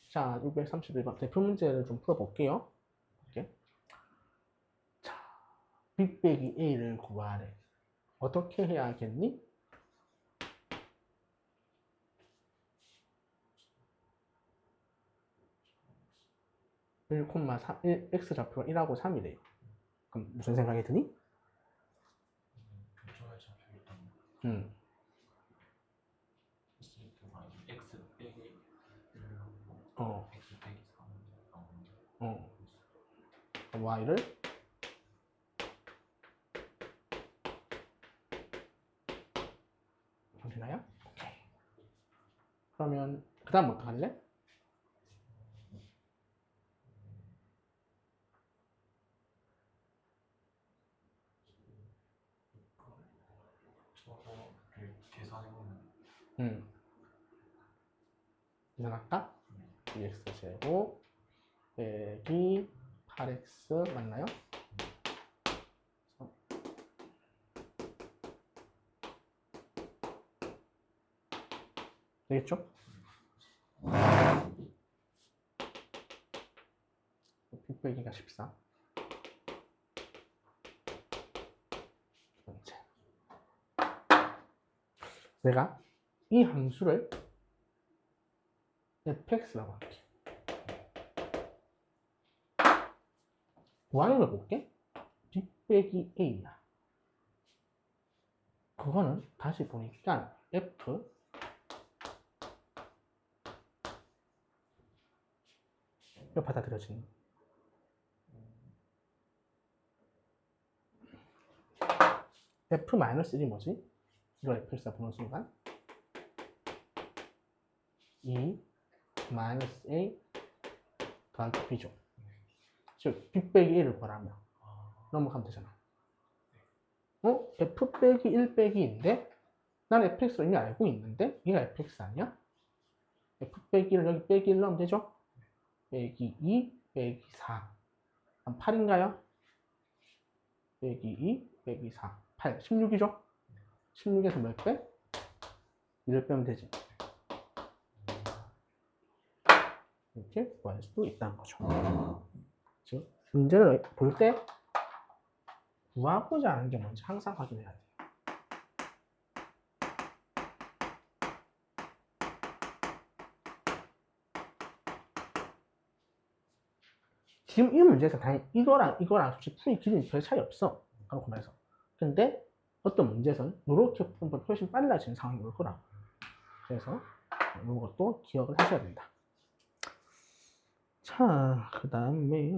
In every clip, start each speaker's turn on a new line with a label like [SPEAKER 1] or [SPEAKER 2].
[SPEAKER 1] 자, 631번 대표 문제를 좀 풀어볼게요. 이렇게. 자, B 빼기 A를 구하래. 어떻게 해야 하겠니? 1,3, 1, X좌표가 1하고 3이래요. 그럼 무슨 생각이 드니?
[SPEAKER 2] 교차할 좌표 일단 X가 X 빼기 1하고 X 빼기 3
[SPEAKER 1] Y를 되나요? 오케이. 그러면 그 다음 어떻게 할래?
[SPEAKER 2] 저거 계산해보면
[SPEAKER 1] 계산할까? 2X제곱 빼기 8X 맞나요? 되겠죠? B 빼기가 14. 번째. 내가 이 함수를 fx라고 할게. y를 볼게. b 빼기 a야. 그거는 다시 보니까 f 이거 받아들여지는 f-1이 뭐지? 이걸 fx라 보는 순간 2 a 더하기 b죠. 즉 b 빼기 1을 구하라면 넘어가면 되잖아. f 빼기 1 빼기인데 난 fx를 이미 알고 있는데 얘가 fx 아니야? f 빼기 1을 여기 빼기 1 넣으면 되죠? 빼기 2 빼기 4 한 8인가요? 빼기 2 빼기 4 8 16이죠? 16에서 몇 빼? 1을 빼면 되지. 이렇게 구할 수도 있다는 거죠. 즉 문제를 볼 때 구하고자 하는 게 뭔지 항상 확인해야 돼요. 지금 이 문제에서 당연히 이거랑 솔직히 풀이 길이는 별 차이 없어. 그렇고 말해서. 근데 어떤 문제에서는 이렇게 풀면 훨씬 빨라지는 상황이 올 거라고. 그래서 이것도 기억을 하셔야 된다. 자, 그 다음에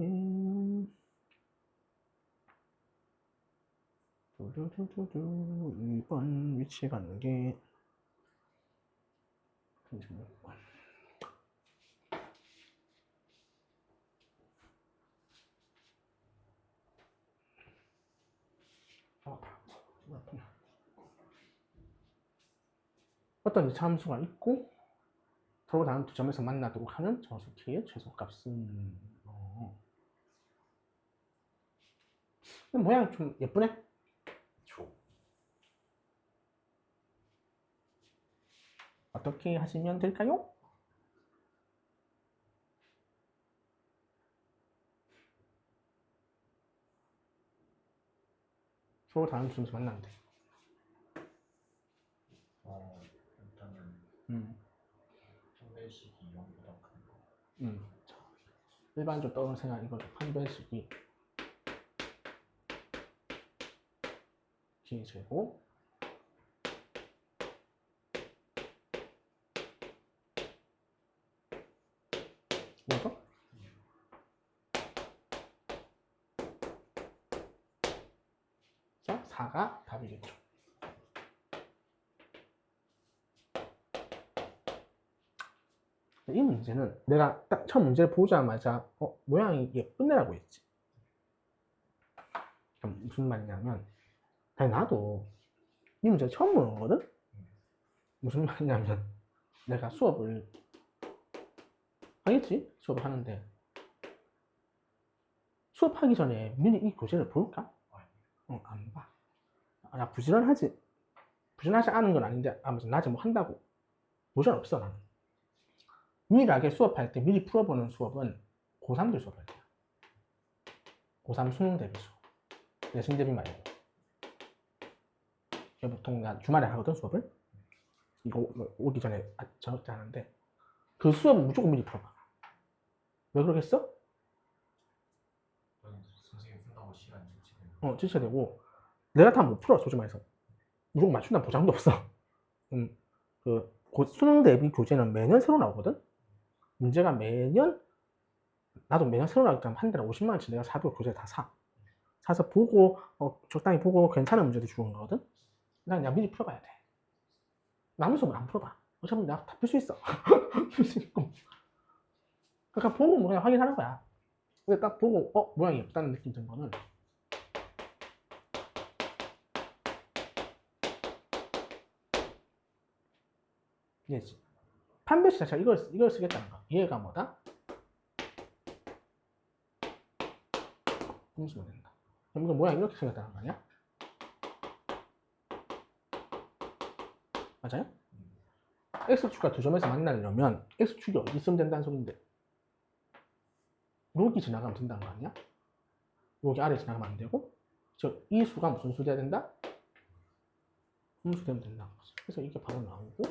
[SPEAKER 1] 2번 위치 관계 36번. 어떤 이차 함수가 있고 서로 다른 두 점에서 만나도록 하는 정수 K의 최소값은 모양 좀 예쁘네? 어떻게 하시면 될까요? 서로 다른 두 점에서 만나면 돼.
[SPEAKER 2] 일단은 판별식이 0보다 큰 거.
[SPEAKER 1] 일반적으로 떠오르는 생각 이거 판별식이 K제곱 뭐죠? 자, 4가 답이겠죠. 이 문제는 내가 딱 처음 문제를 보자마자 모양이 예쁜애라고 했지. 무슨 말이냐면 아니 나도 이 문제 처음 보는 거거든? 무슨 말이냐면 내가 수업을 하겠지? 수업을 하는데 수업하기 전에 미리 이 교재를 볼까? 안 봐. 나 부지런하지 않은 건 아닌데 아무튼 낮에 뭐 한다고 모션 없어 나는. 유일하게 수업할 때 미리 풀어보는 수업은 고3들 수업할 때야. 고3 수능 대비 수업. 내신 대비 말고. 보통 나 주말에 하거든 수업을. 이거 오기 전에 저녁 때 하는데 그 수업은 무조건 미리 풀어봐. 왜 그러겠어?
[SPEAKER 2] 선생님 쓴다고 시간 지체되는.
[SPEAKER 1] 지체되고 내가 다 못 풀어 솔직히 말해서. 무조건 맞춘다는 보장도 없어. 수능 대비 교재는 매년 새로 나오거든. 문제가 매년 나도 매년 새로 나오기 때문에 한 달에 50만 원치 내가 사도 교재 다 사. 사서 보고 적당히 보고 괜찮은 문제도 주는 거거든. 그냥 미리 풀어봐야 돼. 남은 수업은 안 풀어봐. 어차피 내가 다 풀 수 있어. 풀 수 있고. 그러니까 보고 뭐 그냥 확인하는 거야. 근데 딱 보고 모양이 예쁘다는 느낌 든 거는 얘지. 판별식 자체가 이걸 쓰겠다는 거야. 얘가 뭐다? 쓰면 된다. 그럼 이거 모양 이렇게 생겼다는 거 아니야? 맞아요? X축과 두 점에서 만나려면 X축이 어디 있으면 된다는 소린데 여기 지나가면 된다는 거 아니야? 여기 아래 지나가면 안 되고 즉 이 수가 무슨 수 돼야 된다? 음수 되면 된다는 거지. 그래서 이게 바로 나오고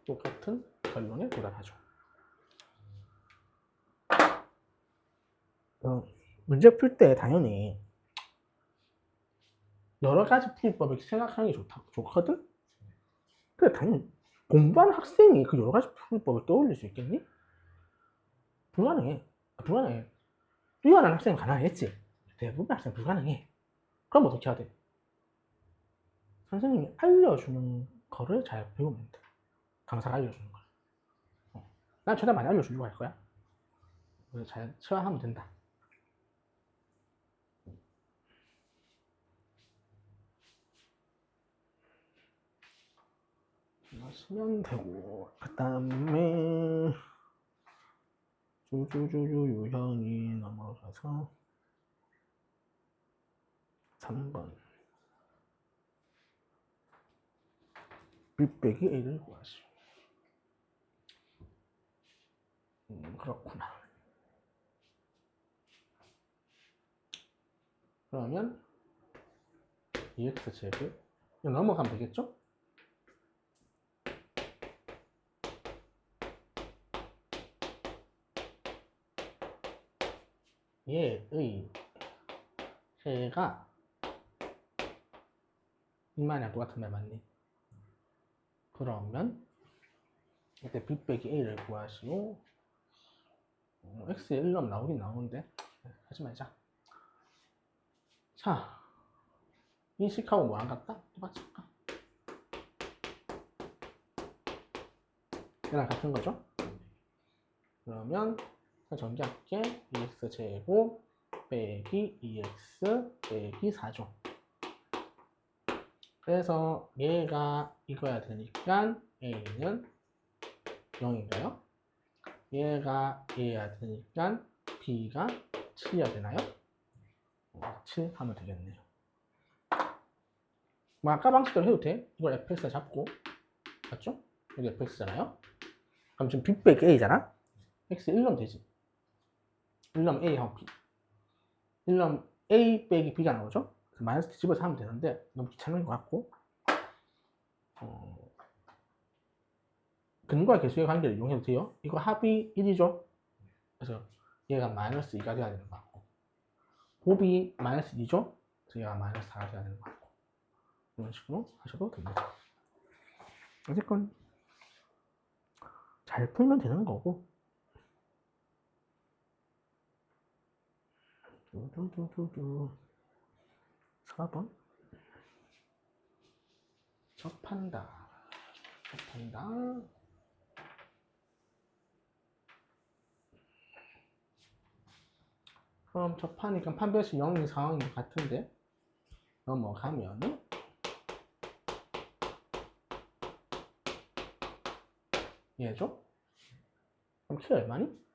[SPEAKER 1] 똑같은 결론에 도달하죠. 문제 풀 때 당연히 여러 가지 풀이법을 생각하는 게 좋거든? 근데 당연히 공부하는 학생이 그 여러 가지 풀이법을 떠올릴 수 있겠니? 불가능해. 뛰어난 학생은 가능하겠지. 대부분 학생은 불가능해. 그럼 어떻게 해야 돼? 선생님이 알려주는 거를 잘 배우면 돼. 강사가 알려주는 걸. 난 최대한 많이 알려주려고 할 거야. 그래서 잘 체화하면 된다. 하시면 되고 그 다음에 유형이 넘어가서 3번 B 빼기 A를 구하시오. 그렇구나. 그러면 EX제곱 넘어가면 되겠죠? 얘의 해가 이만이랑 똑같은 말 맞니? 그러면 이때 B 빼기 A를 구하시고 X에 1럼 나오긴 나오는데 하지 말자. 자, 이 식하고 뭐 안 같다? 똑같이 할까? 얘랑 같은 거죠? 그러면 전개할게. 2x제곱 빼기 2x 빼기 4죠. 그래서 얘가 이거야 되니까 a는 0인가요? 얘가 얘야 되니까 b가 7이야 되나요? 7 하면 되겠네요. 뭐 아까 방식대로 해도 돼. 이걸 fx 잡고 맞죠? 여기 fx잖아요. 그럼 지금 b 빼기 a잖아. x 1럼 되지. 1럼 a하고 b. 1럼 a 빼기 b가 나오죠? 마이너스 뒤집어서 하면 되는데 너무 귀찮은 것 같고 근과 계수의 관계를 이용해도 돼요. 이거 합이 1이죠? 그래서 얘가 마이너스 2가 돼야 되는 것 같고 곱이 마이너스 2죠? 그래서 얘가 마이너스 4가 돼야 되는 것 같고 이런 식으로 하셔도 됩니다. 어쨌건 잘 풀면 되는 거고 두두두두두 4번 접한다. 그럼 접하니까 판별식 0인 상황인 것 같은데 넘어가면은 얘죠? 그럼 키 얼마니?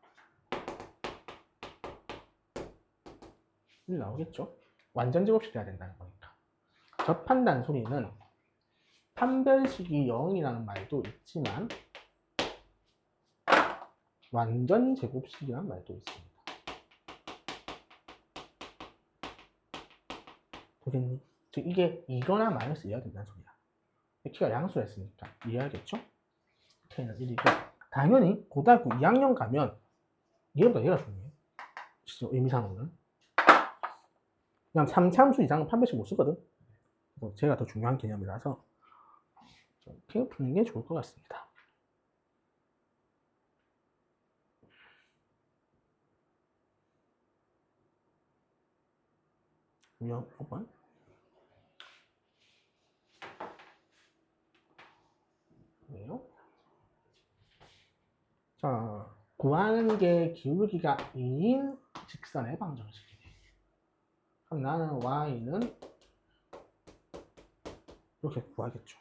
[SPEAKER 1] 1 나오겠죠? 완전 제곱식 돼야 된다는 거니까. 접한다는 소리는 판별식이 0이라는 말도 있지만 완전 제곱식이란 말도 있습니다. 되겠니? 즉 이게 이거나 마이너스 2가 된다는 소리야. k가 양수라 했으니까 이해하겠죠? k는 1이고 당연히 고등학교 2학년 가면 얘보다 얘가 중요해. 의미상으로는. 그냥 3참수 이상은 판별식 못 쓰거든. 제가 더 중요한 개념이라서 이렇게 푸는 게 좋을 것 같습니다. 유형 5번. 네요. 자, 구하는 게 기울기가 2인 직선의 방정식이네. 그럼 나는 y는 이렇게 구하겠죠.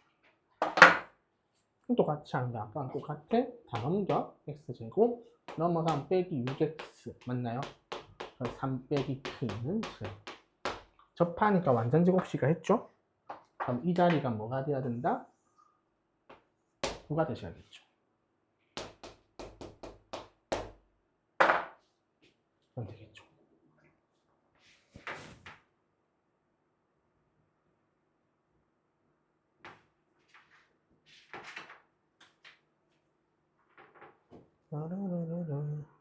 [SPEAKER 1] 똑같이 하는 게 아까랑 똑같아. 다 넘겨. x제곱 넘어가면 빼기 6x 맞나요? 그럼 3 빼기 k는 7. 접하니까 완전 제곱식을 했죠? 그럼 이 자리가 뭐가 돼야 된다? 9가 되셔야겠죠. 그럼 되겠죠.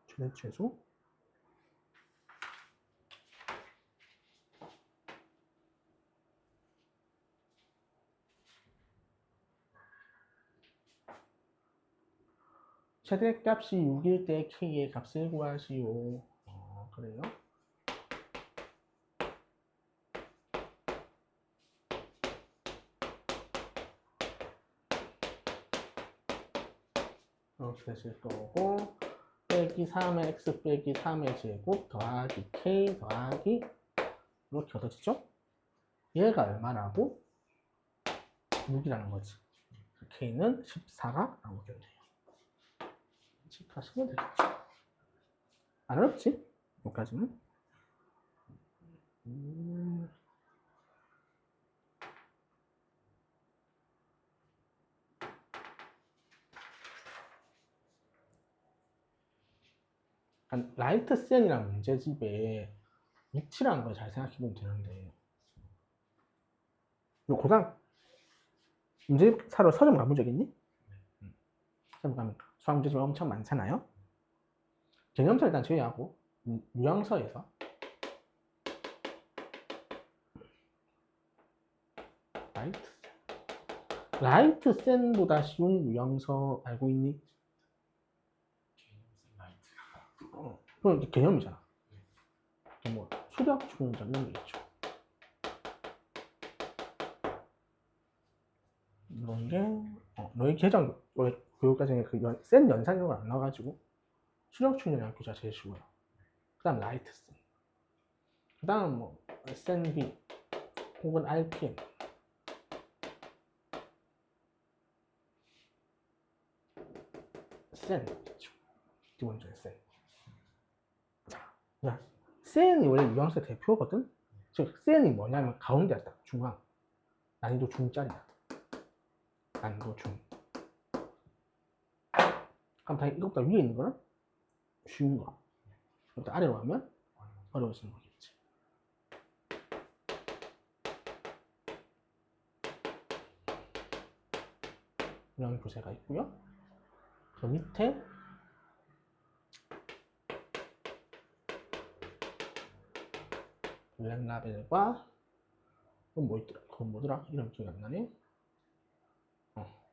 [SPEAKER 1] 최대 최소. 최대값이 6일 때 k의 값을 구하시오. 그래요? 이렇게 되실 거고 빼기 3의 x 빼기 3의 제곱 더하기 k 더하기 이렇게 얻어지죠? 얘가 얼마라고? 6이라는 거지. k는 14가 나오겠네요. 하시면 되겠죠. 안 어렵지? 여기까지는. 라이트 셀이랑 문제집에 위치라는 걸 잘 생각해 보면 되는데 너 고등 문제집 사러 서점 가본 적 있니? 서점 가면 수학 문제집 엄청 많잖아요. 개념서 일단 제외하고 유형서에서 라이트 센보다 쉬운 유형서 알고 있니? 그건 개념이잖아. 뭐 수력 충전 이런 게 있죠. 이런 게 너희 계정 교육과정에 센 연산 이런 건 안 나와가지고 수력 충전이라는 교재가 제일 쉬워요. 그 다음 라이트 센. 그 다음 뭐 SNB 혹은 RPM. 센 있죠. 기본적인 센. 자, 센이 원래 유형서의 대표거든. 즉 센이 뭐냐면 가운데 있다. 중앙. 난이도 중짜리다. 난이도 중. 그럼 당연히 이것보다 위에 있는 거는 쉬운 거. 이것보다 아래로 가면 어려워지는 거겠지. 이런 교재가 있고요. 그 밑에 블랙라벨과 그건 뭐 있더라? 그건 뭐더라? 이름 기억이 안 나네.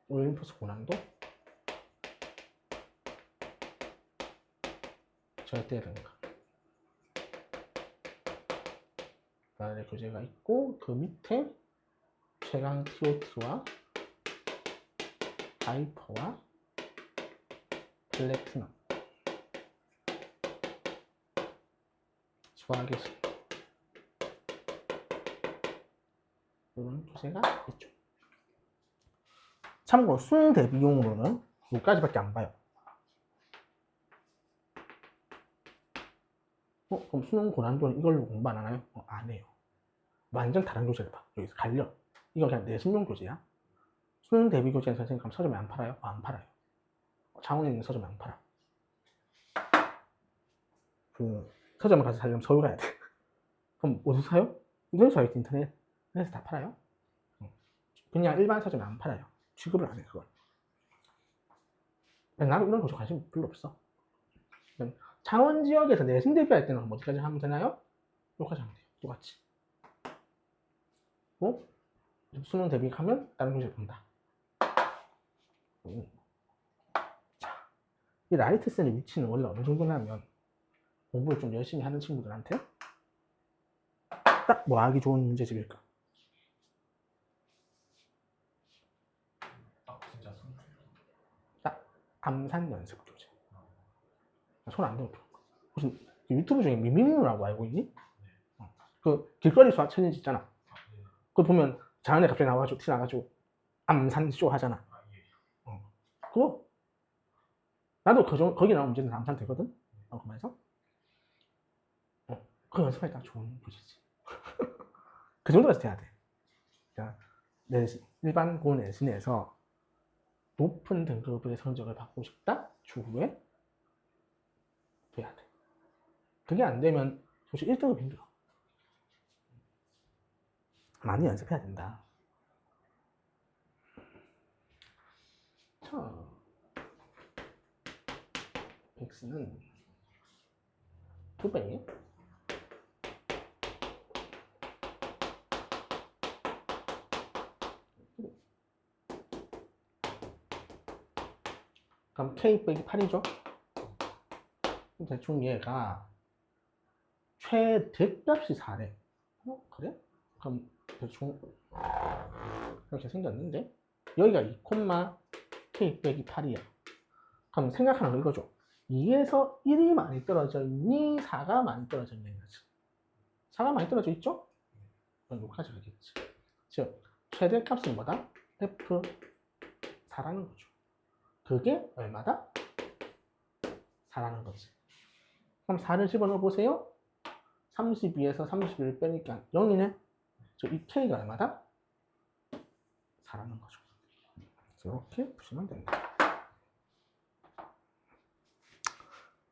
[SPEAKER 1] 올림푸스 고난도 절대등가 라벨 교재가 있고 그 밑에 최강 TOT와 하이퍼와 플래티넘 수학의 식 이런 교재가 있죠. 참고로 수능 대비용으로는 여기까지밖에 안 봐요. 그럼 수능 고난도는 이걸로 공부 안 하나요? 안 해요. 완전 다른 교재를 봐. 여기서 갈려. 이건 그냥 내신용 교재야. 수능 대비 교재는 선생님 그럼 서점에 안 팔아요? 안 팔아요. 창원에 있는 서점에 안 팔아. 그 서점을 가서 사려면 서울 가야 돼. 그럼 어디서 사요? 인터넷 사이트 인터넷에서 다 팔아요. 그냥 일반 서점에 안 팔아요. 취급을 안 해, 그걸. 나도 이런 도시 관심 별로 없어. 창원 지역에서 내신 대비할 때는 어디까지 하면 되나요? 여기까지 하면 돼요. 똑같이. 수능 대비하면 다른 교실 본다. 자, 이 라이트 셀의 위치는 원래 어느 정도냐면 공부를 좀 열심히 하는 친구들한테 딱 뭐 하기 좋은 문제집일까?
[SPEAKER 2] 진짜 손.
[SPEAKER 1] 딱 암산 연습 교재. 손 안 대고 무슨 유튜브 중에 미미누라고 알고 있니? 그 길거리 수학 챌린지 있잖아. 그거 보면 자연에 갑자기 나와가지고 튀어나와가지고 암산쇼 하잖아. 그거 나도 거기 나온 문제는 암산 되거든. 그러면서 그 연습할 때 딱 좋은 교재지. 그 정도까지 돼야 돼. 그러니까 일반 고 내신에서 높은 등급의 성적을 받고 싶다 추후에 돼야 돼. 그게 안 되면 솔직히 1등급 힘들어. 많이 연습해야 된다. 자, x는 2배. 그럼 k 빼기 8이죠? 대충 얘가 최대값이 4래. 그래? 그럼 대충 이렇게 생겼는데 여기가 2, k 빼기 8이야. 그럼 생각하는 거 이거죠. 2에서 1이 많이 떨어져 있니? 4가 많이 떨어져 있는 거지. 4가 많이 떨어져 있죠? 그럼 여기까지 가겠지. 즉 최대값은 뭐다? F4라는 거죠. 그게 얼마다? 4라는 거지. 그럼 4를 집어넣어 보세요. 32에서 31을 빼니까 0이네. 이 K가 얼마다? 4라는 거죠. 이렇게 푸시면 됩니다.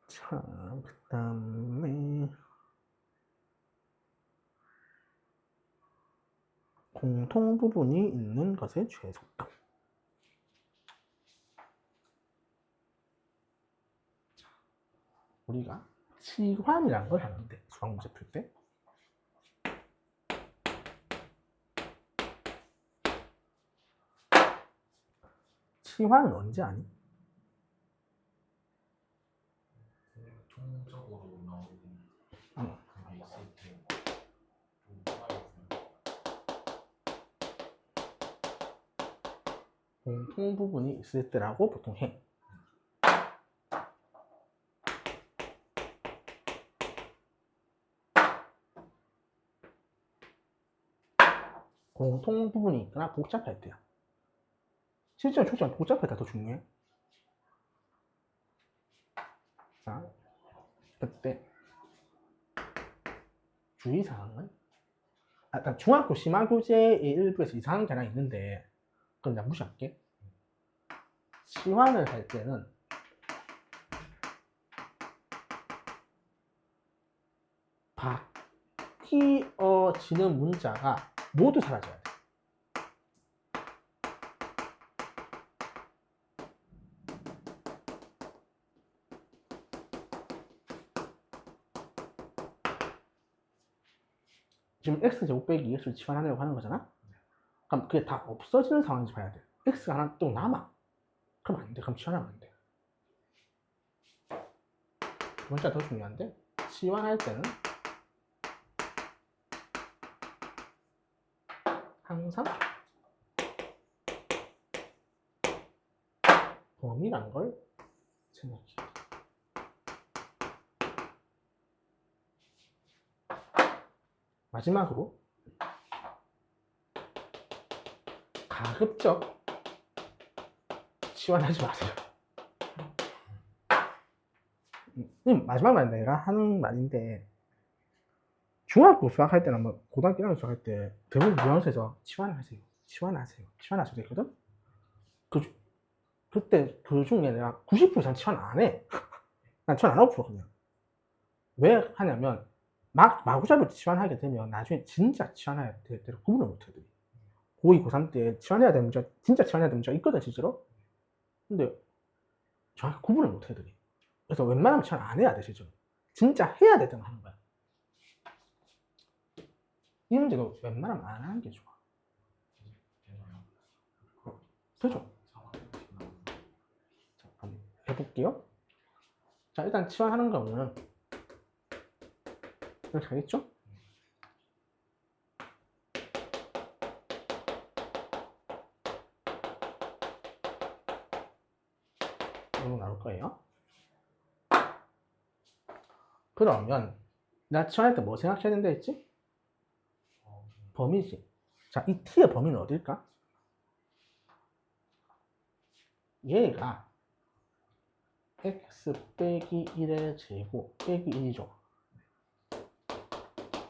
[SPEAKER 1] 자, 그 다음에 공통 부분이 있는 것의 최소값. 우리가 치환이라는 걸 하는데 수학 문제 풀 때 치환은 언제 아니?
[SPEAKER 2] 통적으로 나오는 그게 있을 때좀
[SPEAKER 1] 공통 부분이 있을 때라고 보통 해. 공통 부분이 있거나 복잡할 때야. 실제로 초점 복잡할 때 더 중요해. 자, 그때 주의사항은 중학교 심화교재의 일부에서 이상한 게 하나 있는데 그건 나 무시할게. 치환을 할 때는 바뀌어지는 문자가 모두 사라져야 돼. 지금 x제곱 빼기 x를 치환하려고 하는 거잖아? 그럼 그게 다 없어지는 상황인지 봐야 돼. x가 하나 또 남아. 그럼 안 돼. 그럼 치환하면 안 돼. 두 번째가 더 중요한데 치환할 때는 항상 범위란 걸 생각해. 마지막으로 가급적 치환하지 마세요. 마지막 말 내가 하는 말인데 중학교 수학할 때나 뭐 고등학교 1학년 수학할 때 대부분 유형에서 치환하세요. 치환하셔도 되거든? 그때 그 중에 내가 90% 이상 치환 안 해. 난 치환 안 하고 풀어 그냥. 왜 하냐면 마구잡이로 치환하게 되면 나중에 진짜 치환해야 될 때를 구분을 못해요. 고2, 고3 때 치환해야 되는 문제가 진짜 치환해야 되는 문제가 있거든 실제로. 근데 정확히 구분을 못해요. 그래서 웬만하면 치환 안 해야 돼 실제로. 진짜 해야 될 때만 하는 거야. 이 문제도 웬만하면 안 하는 게 좋아. 그죠? 자, 한번 해볼게요. 자, 일단 치환하는 경우는 이렇게 하겠죠? 이거 나올 거예요. 그러면 나 치환할 때 뭐 생각해야 된다 했지? 범위지. 자, 이 t의 범위는 어딜까? 얘가 x 빼기 1의 제곱 빼기 1이죠.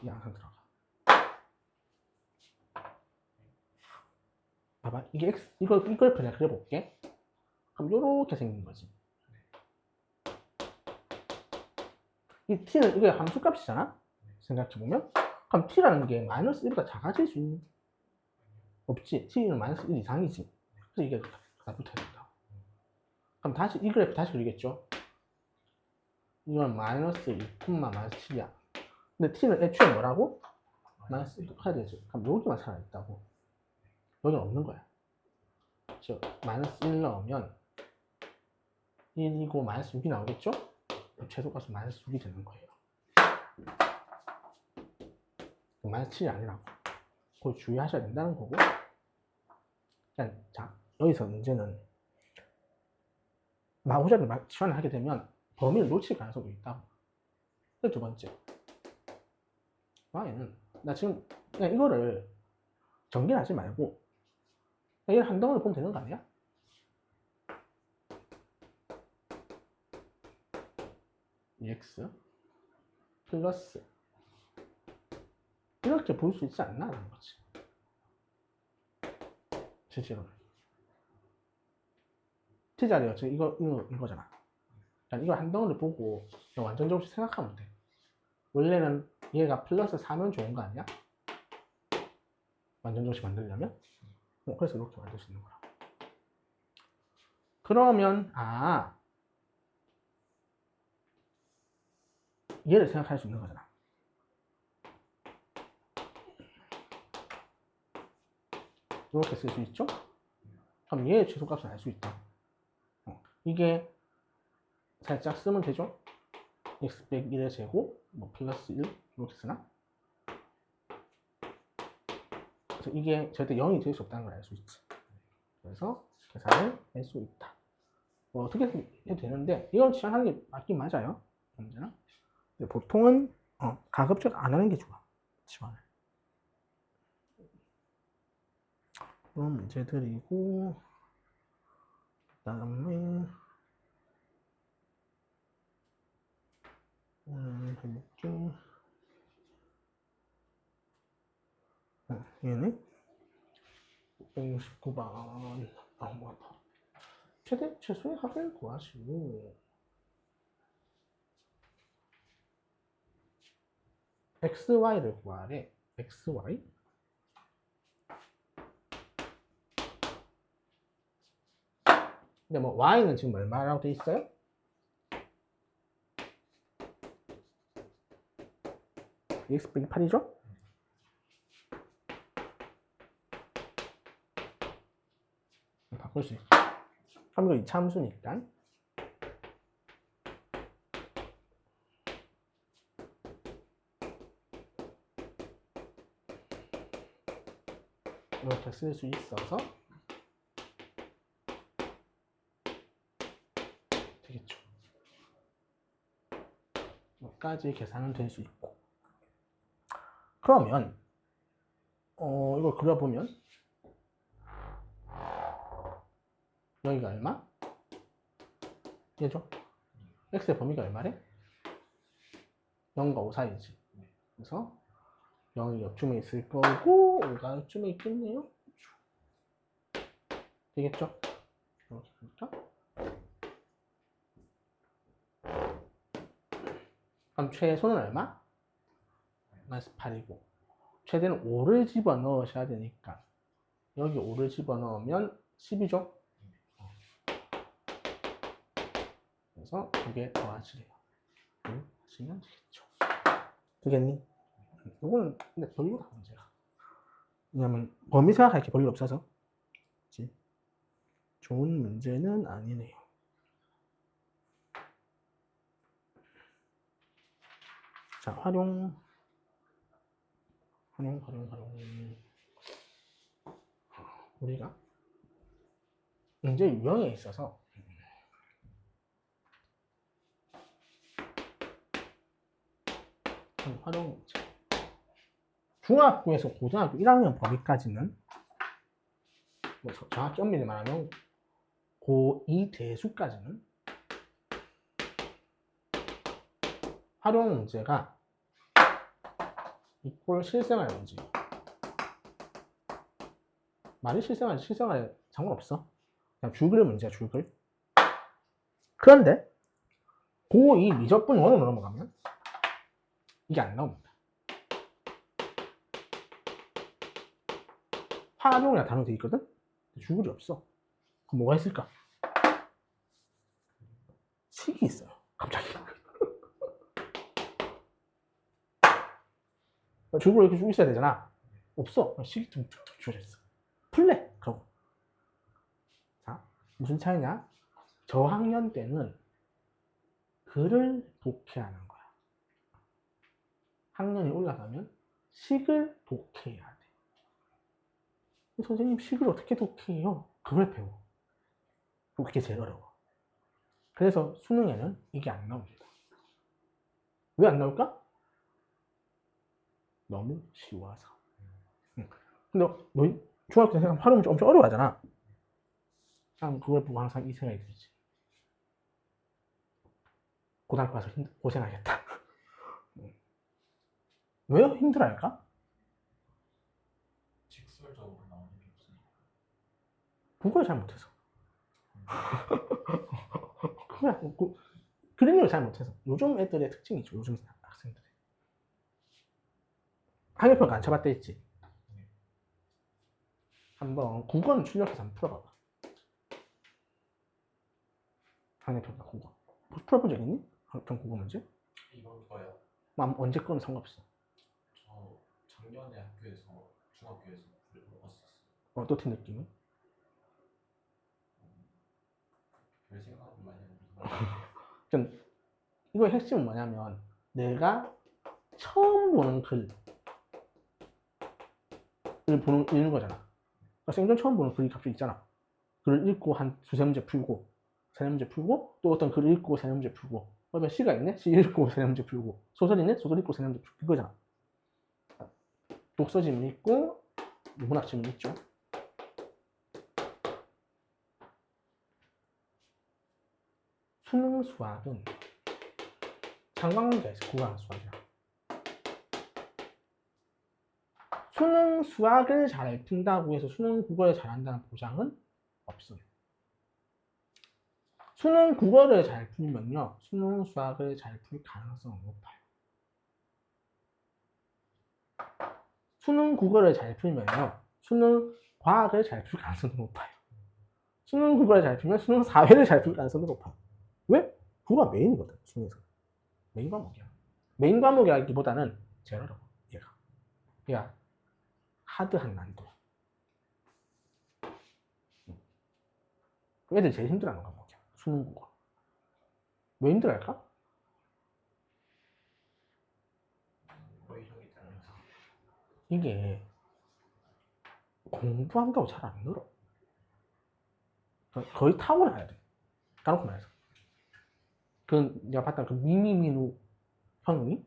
[SPEAKER 1] 이 항상 들어가. 봐봐, 이게 x, 이걸 그냥 그려볼게. 그럼 요렇게 생긴 거지. 이 t는 이게 함수값이잖아? 생각해보면. 그럼 t라는 게 마이너스 1보다 작아질 수 있니? 없지. t는 마이너스 1 이상이지. 그래서 이게 다 붙어야 된다. 그럼 다시 이 그래프 다시 그리겠죠? 이건 마이너스 2, 마이너스 7이야. 근데 t는 애초에 뭐라고? 마이너스 1도 커야 되죠. 그럼 여기만 살아있다고. 여기는 없는 거야. 즉 마이너스 1 넣으면 1이고 마이너스 6이 나오겠죠? 최소값은 마이너스 6이 되는 거예요. 마이너스 7이 아니라고. 그걸 주의하셔야 된다는 거고. 자, 여기서 문제는 마구잡이 치환을 하게 되면 범위를 놓칠 가능성도 있다고. 그래서 두 번째. y는 나 지금 그냥 이거를 전개하지 말고 그냥 얘를 한 덩어리 보면 되는 거 아니야? x 플러스 이렇게 볼 수 있지 않나? 라는 거지. 실제로는. t자리가 지금 이거잖아. 그러니까 이걸 한 덩어리 보고 완전적으로 생각하면 돼. 원래는 얘가 플러스 4면 좋은 거 아니야? 완전정식 만들려면? 그래서 이렇게 만들 수 있는 거야. 그러면 얘를 생각할 수 있는 거잖아. 이렇게 쓸 수 있죠? 그럼 얘의 최소값을 알 수 있다. 이게 살짝 쓰면 되죠? x 빼기 1의 제곱 뭐 플러스 1 이렇게 쓰나? 그래서 이게 절대 0이 될 수 없다는 걸 알 수 있지. 그래서 계산을 할 수 있다. 뭐 어떻게 해도 되는데 이건 치환하는 게 맞긴 맞아요. 언제나. 근데 보통은 가급적 안 하는 게 좋아. 치환을. 그런 문제들이고 그다음에 해볼게. 얘는 169번 최소의 합을 구하시고 xy를 구하래. xy 근데 뭐 y는 지금 얼마라고 돼 있어요? x 빼기 8이죠? 바꿀 수 있어. 그럼 이거 2차 함수니까 이렇게 쓸 수 있어서 되겠죠. 여기까지 계산은 될 수 있고 그러면 이걸 그려보면 여기가 얼마? 얘죠? x의 범위가 얼마래? 0과 5 사이지. 그래서 0이 옆쯤에 있을 거고 5가 옆쯤에 있겠네요. 되겠죠? 이렇게 하니까 그럼 최소는 얼마? 마이너스 8이고 최대는 5를 집어넣으셔야 되니까 여기 5를 집어넣으면 10이죠? 그래서 두 개 더하시래요. 하시면 되겠죠. 되겠니? 이거는 근데 별로다 문제가. 왜냐면 범위 생각할 게 별로 없어서. 그치? 좋은 문제는 아니네요. 자, 활용. 우리가 문제 유형에 있어서 활용 문제. 중학교에서 고등학교 1학년 범위까지는 뭐 정확히 엄밀히 말하면 고2 대수까지는 활용 문제가 이꼴 실생활 문제. 말이 실생활에 상관없어. 그냥 줄글 문제야, 줄글. 그런데 고2 미적분 원으로 넘어가면 이게 안 나옵니다. 활용이라 단어 돼 있거든? 줄글이 없어. 그럼 뭐가 있을까? 식이 있어요. 갑자기. 줄글 이렇게 쭉 있어야 되잖아. 없어. 식이 툭툭 주어져 있어. 풀래. 그러고. 자, 무슨 차이냐? 저학년 때는 글을 독해하는 거야. 학년이 올라가면 식을 독해해야 돼. 선생님, 식을 어떻게 독해해요? 그걸 배워. 그게 제일 어려워. 그래서 수능에는 이게 안 나옵니다. 왜 안 나올까? 너무 쉬워서. 근데 너 중학교 때 활용 문제 엄청 어려워하잖아. 난 그걸 보고 항상 이 생각이 들지. 고등학교 가서 고생하겠다. 왜 힘들어할까?
[SPEAKER 2] 직설적으로 나오는 게 없으니까.
[SPEAKER 1] 국어를 잘 못해서. 그림을 잘 못해서. 요즘 애들의 특징이 있죠. 요즘 학생들의. 학력평가 안 쳐봤다 했지? 한번 국어는 출력해서 한번 풀어봐봐. 학력평가 국어. 풀어본 적 있니? 학력평가 국어 문제?
[SPEAKER 2] 이번 거요.
[SPEAKER 1] 언제 거는 상관없어.
[SPEAKER 2] 저 작년에 학교에서 중학교에서 풀었었어요.
[SPEAKER 1] 어떻게 느낌은?
[SPEAKER 2] 별 생각은 많이 안
[SPEAKER 1] 좀 이거의 핵심은 뭐냐면 내가 처음 보는 글을 읽는 거잖아. 그러니까 생전 처음 보는 글이 갑자기 있잖아. 글을 읽고 한 두세 문제 풀고 세네 문제 풀고 또 어떤 글을 읽고 세네 문제 풀고 그러면 시가 있네? 시 읽고 세네 문제 풀고 소설 있네? 소설 읽고 세네 문제 풀고 그거잖아. 독서 지문 있고 문학 지문 있죠. 수능 수학은 상관관계가 있어. 국어랑 수학이랑. 수능 수학을 잘 푼다고 해서 수능 국어를 잘한다는 보장은 없어요. 수능 국어를 잘 풀면요, 수능 수학을 잘 풀 가능성은 높아요. 수능 국어를 잘 풀면요, 수능 과학을 잘 풀 가능성도 높아요. 수능 국어를 잘 풀면 수능 사회를 잘 풀 가능성도 높아요. 왜? 국어가 메인이거든, 수능에서. 메인 과목이야. 메인 과목이라기보다는 제일 어려워, 얘가. 그러니까 하드한 난도야. 애들 제일 힘들어하는 과목이야, 수능 국어. 왜 힘들어할까?
[SPEAKER 2] 오히려이 따라서
[SPEAKER 1] 이게 공부한다고 잘 안 늘어. 거의 타고나야 돼. 까놓고 말해서. 내가 봤던 그 미미민우 형이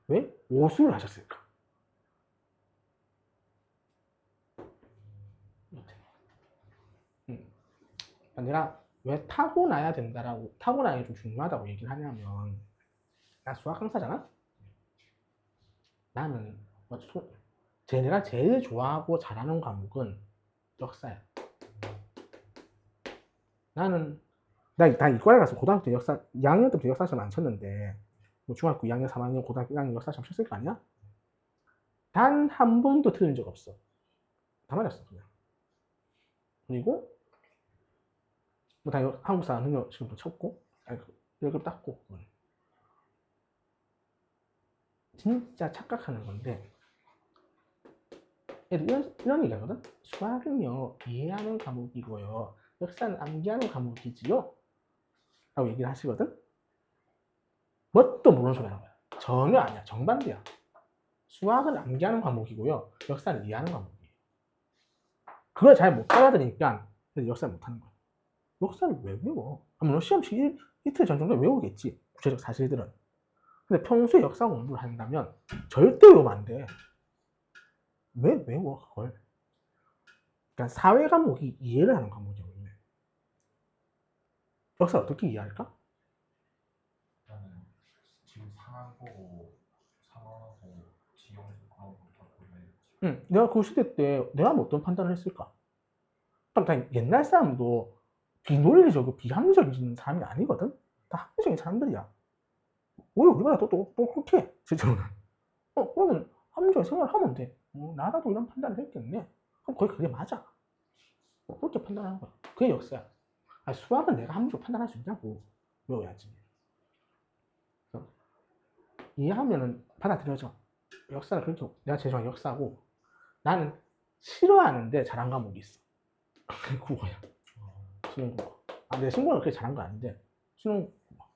[SPEAKER 1] 왜 오수를 하셨을까? 내가 왜 타고나야 된다라고, 타고나는 게 좀 중요하다고 얘기를 하냐면, 나 수학 강사잖아? 나는 내가 제일 좋아하고 잘하는 과목은 역사야. 나 이과에 가서 고등학교 때 역사, 2학년 때부터 역사 시험 안 쳤는데, 뭐 중학교 2학년, 3학년, 고등학교 1학년 역사 시험 쳤을 거 아니야? 단 한 번도 틀린 적 없어. 다 맞았어 그냥. 그리고 뭐 당연히 한국사 능력 시험도 쳤고, 아니, 1급 땄고. 진짜 착각하는 건데, 이런 얘기하거든? 수학은요, 이해하는 과목이고요, 역사는 암기하는 과목이지요? 라고 얘기를 하시거든? 뭣도 모르는 소리 하는 거야. 전혀 아니야. 정반대야. 수학은 암기하는 과목이고요, 역사는 이해하는 과목이에요. 그걸 잘 못 알아들으니까 역사를 못하는 거야. 역사를 왜 외워? 물론 시험치 이틀 전 정도에 외우겠지, 구체적 사실들은. 근데 평소에 역사 공부를 한다면 절대 외우면 안 돼. 왜 외워 그걸? 그러니까 사회 과목이 이해를 하는 과목이야 원래. 역사 어떻게 이해할까?
[SPEAKER 2] 일단은 지금 상황 보고 상황하고 지형 그런 거다 보면
[SPEAKER 1] 응, 내가 그 시대 때 내가 뭐 어떤 판단을 했을까? 그럼 다 옛날 사람도 비논리적이고 비합리적인 사람이 아니거든? 다 합리적인 사람들이야. 오히려 우리보다 더 똑똑해, 실제로는. 그러면 합리적인 생각을 하면 돼. 나라도 이런 판단을 했겠네. 그럼 거의 그게 맞아. 그렇게 판단하는 거야. 그게 역사야. 아니, 수학은 내가 합리적으로 판단할 수 있냐고. 외워야지. 이해하면은 받아들여져. 역사는 그렇게, 내가 제일 좋아하는 역사고, 나는 싫어하는데 잘한 과목이 있어. 그게 국어야. 수능 국어. 내 친구는 그렇게 잘한 거 아닌데, 수능 국어.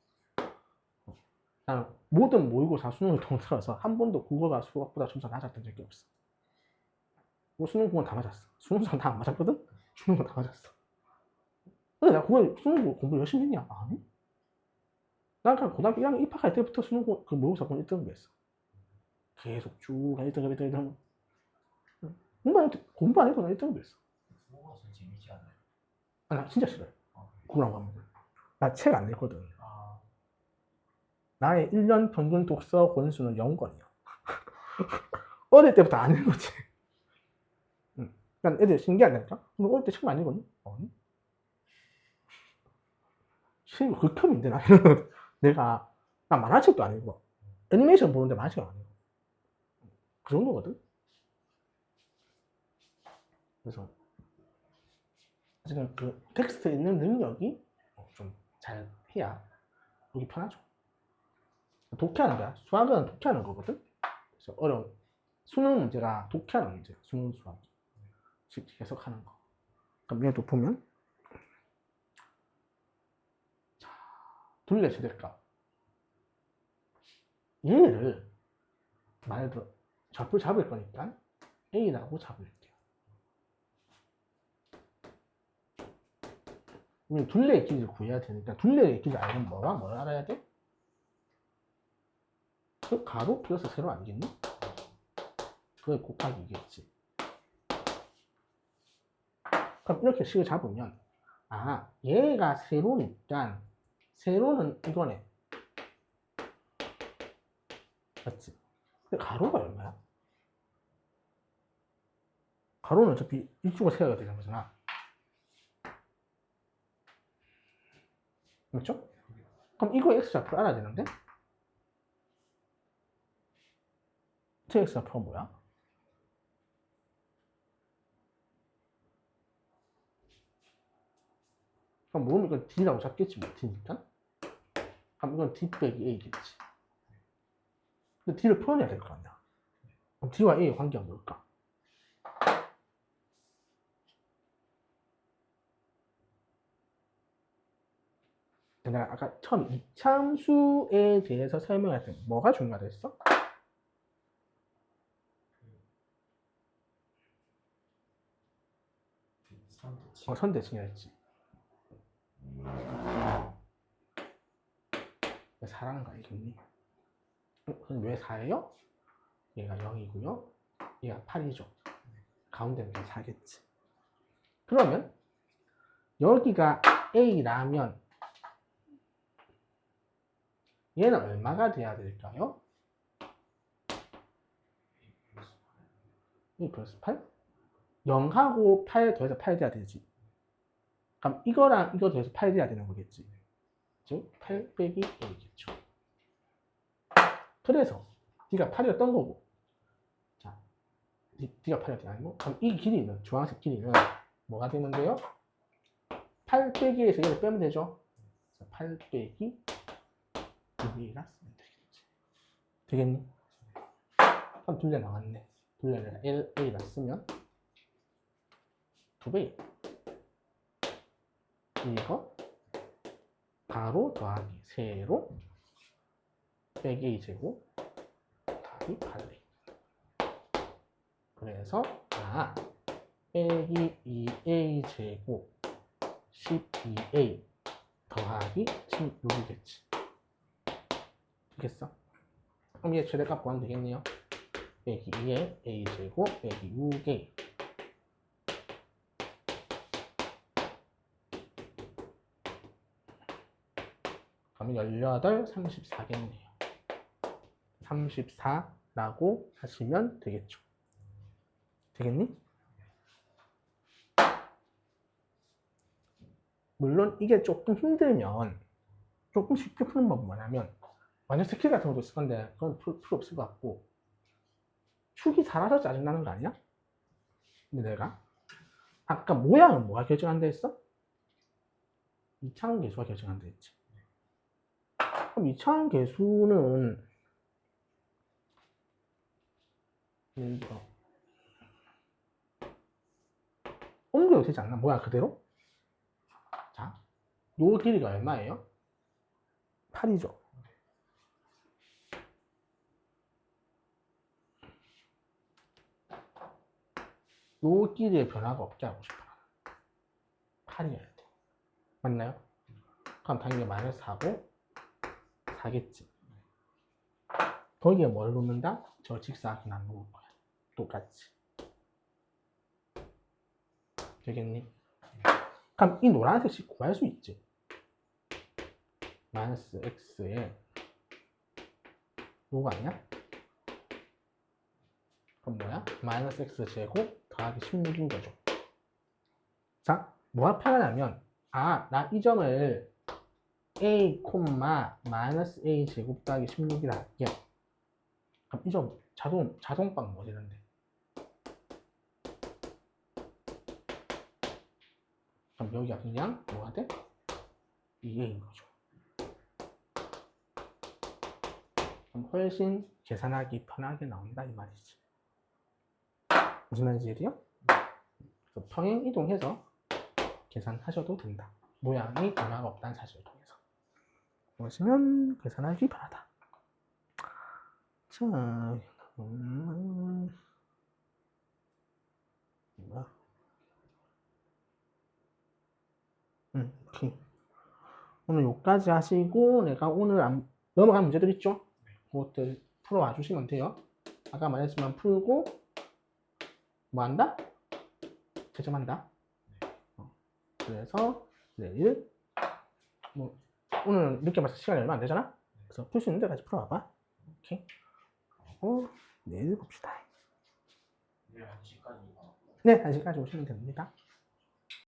[SPEAKER 1] 나는 모든 모의고사 수능을 통틀어서 한 번도 국어가 수학보다 점수가 낮았던 적이 없어. 뭐 수능 국어는 다 맞았어. 수능상 다 안 맞았거든? 수능은 다 맞았어. 근데 내가 그걸 수능 공부 열심히 했냐? 아니? 난 그냥 고등학교 1학년 입학할 때부터 수능 그 모의고사 권 1등을 했어. 계속 쭉 1등. 공부 안 해도 난 1등을 했어.
[SPEAKER 2] 국어가 제일 재밌지 않나요?
[SPEAKER 1] 아, 나 진짜 싫어요.
[SPEAKER 2] 아,
[SPEAKER 1] 국어란 과목을. 나 책 안 읽거든.
[SPEAKER 2] 아,
[SPEAKER 1] 나의 1년 평균 독서 권수는 0권이야. 어릴 때부터 안 읽었지. 그러니까 애들 신기하다니까? 너 어릴 때 책 많이 읽었니? 아니. 실은 극혐인데, 나는. 내가, 나 만화책도 안 읽어. 애니메이션 보는데 만화책 안 읽어. 그 정도거든? 그래서, 지금 그 텍스트 읽는 능력이 좀 잘 해야 보기 편하죠. 독해하는 거야. 수학은 독해하는 거거든? 그래서 어려운, 수능 문제가 독해하는 문제야. 수능 수학이. 계속 하는 거. 그럼 얘도 보면, 둘레 최대값. 얘를 말 들어 좌표 잡을 거니까 A라고 잡을게요. 우리 둘레의 길이를 구해야 되니까 둘레의 길이를 알면 뭘 알아야 돼? 그 가로 플러스 세로 아니겠니? 그게 곱하기겠지. 그럼 이렇게 식을 잡으면, 아, 얘가 세로니까 세로는 이거네. 맞지? 근데 가로가 얼마야? 가로는 어차피 이쪽으로 세워야 되는 거잖아. 그렇죠? 그럼 이거 x좌표를 알아야 되는데? 제 x좌표가 뭐야? 그럼 모르니까 d라고 잡겠지, 뭐 d니까. 그럼 이건 d 빼기 a겠지. 근데 d를 풀어내야 될 거 아니야. 그럼 d와 a의 관계가 뭘까? 내가 아까 처음 이참수에 대해서 설명할 때 뭐가 중요하다 했어?
[SPEAKER 2] 선대치.
[SPEAKER 1] 선대칭이라 했지. 왜 4라는 거 알겠니? 그럼 왜 4예요? 얘가 0이고요. 얘가 8이죠. 가운데는 4겠지. 그러면 여기가 A라면 얘는 얼마가 돼야 될까요? 2 플러스 8? 0하고 8 더해서 8 돼야 되지. 그럼 이거랑 이거 더해서 8 돼야 되는 거겠지. 즉 8 빼기 1이겠죠. 그래서 D가 8이었던 거고, 자, D가 8이었던 게 아니고, 그럼 이 길이는, 주황색 길이는 뭐가 되면 돼요? 8 빼기에서 얘를 빼면 되죠. 8 빼기 2A라 쓰면 되겠지. 되겠니? 그럼 둘레 나왔네. 둘레를 LA라 쓰면 2배. 이거 가로 더하기 세로 빼기 A제곱 더하기 8A. 그래서 빼기 2A제곱 12A 더하기 16이겠지. 되겠어? 그럼 얘 최대값 구하면 되겠네요. 빼기 2의 A제곱 빼기 6A. 그러면 18, 34겠네요. 34라고 하시면 되겠죠. 되겠니? 물론 이게 조금 힘들면 조금 쉽게 푸는 법은 뭐냐면 완전 스킬 같은 것도 있을 건데 그건 필요 없을 것 같고, 축이 살아서 짜증나는 거 아니야? 근데 내가 아까 모양은 뭐가 결정한다 했어? 이차원 계수가 결정한다 했지. 그럼 이차원 계수는 예를 들어 옮겨도 되지 않나? 모양 그대로? 자, 요 길이가 얼마예요? 8이죠. 요 길이의 변화가 없게 하고 싶어. 8이어야 돼. 맞나요? 그럼 당연히 마이너스 4고 4겠지. 거기에 뭘 놓는다? 저 직사각형 안 놓을 거야. 똑같이. 되겠니? 그럼 이 노란색씩 구할 수 있지. 마이너스 x에 요거 아니야? 그럼 뭐야? 마이너스 x 제곱 더하기 16인 거죠. 자, 뭐가 편하냐면 나 이 점을 a, 마이너스 a 제곱 더하기 16이라 할게요. 그럼 이 점 자동방 뭐 되는데? 그럼 여기가 그냥 뭐가 돼? 2a인 거죠. 그럼 훨씬 계산하기 편하게 나온다 이 말이지. 무슨 말인지 이해돼요? 그래서 평행 이동해서 계산하셔도 된다. 모양이 변화가 없다는 사실을 통해서 보시면 계산하기 편하다. 자, 오케이. 오늘 여기까지 하시고 내가 오늘 넘어간 문제들 있죠? 그것들 풀어와 주시면 돼요. 아까 말했지만 풀고 뭐 한다? 채점한다. 그래서 내일 뭐 오늘 늦게 봐서 시간이 얼마 안 되잖아? 그래서 풀 수 있는 데까지 풀어와봐. 오케이. 그리고 내일 봅시다.
[SPEAKER 2] 내일 1시까지.
[SPEAKER 1] 네, 1시까지 오시면 됩니다.